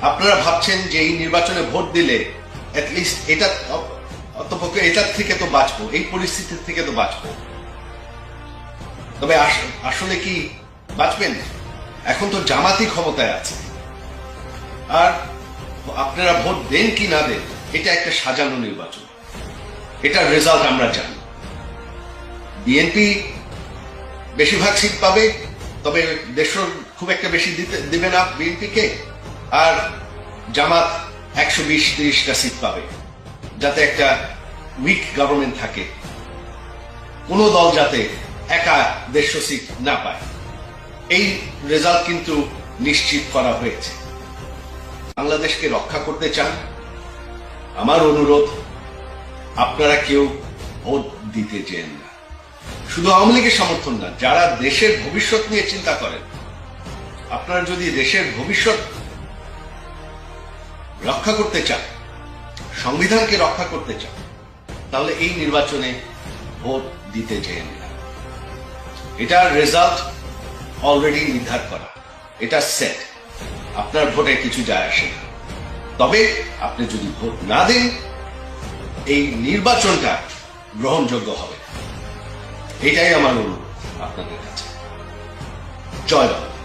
আপনারা ভাবছেন যে এই নির্বাচনে ভোট দিলে অ্যাটলিস্ট এটা অন্তপক্ষে এটার থেকে তো বাঁচবো, এই পরিস্থিতির থেকে তো বাঁচবো। তবে আসলে কি বাঁচবেন? এখন তো জামাতি ক্ষমতায় আছে, আর আপনারা ভোট দেন কি না দেন এটা একটা সাজানো নির্বাচন, এটার রেজাল্ট আমরা জানি। বিএনপি বেশিরভাগ সিট পাবে, তবে দেশের খুব একটা বেশি দিবে না বিএনপিকে, আর জামাত 120-30টা সিট পাবে, যাতে একটা উইক গভর্নমেন্ট থাকে, কোন দল যাতে একা 150 সিট না পায়। এই রেজাল্ট কিন্তু নিশ্চিত করা হয়েছে। বাংলাদেশকে রক্ষা করতে চান, আমার অনুরোধ আপনারা কেউ ভোট দিতে চেন না। শুধু আওয়ামী লীগের সমর্থন না, যারা দেশের ভবিষ্যৎ নিয়ে চিন্তা করেন, আপনারা যদি দেশের ভবিষ্যৎ রক্ষা করতে চান, সংবিধানকে রক্ষা করতে চান, তাহলে এই নির্বাচনে ভোট দিতে চেন না। এটার রেজাল্ট অলরেডি নির্ধার করা, এটা সেট। আপনার ভোটে কিছু যায় আসে না। তবে আপনি যদি ভোট না দেন, এই নির্বাচনটা গ্রহণযোগ্য হবে। এটাই আমার অনুরোধ আপনাদের কাছে। জয় বাংলা।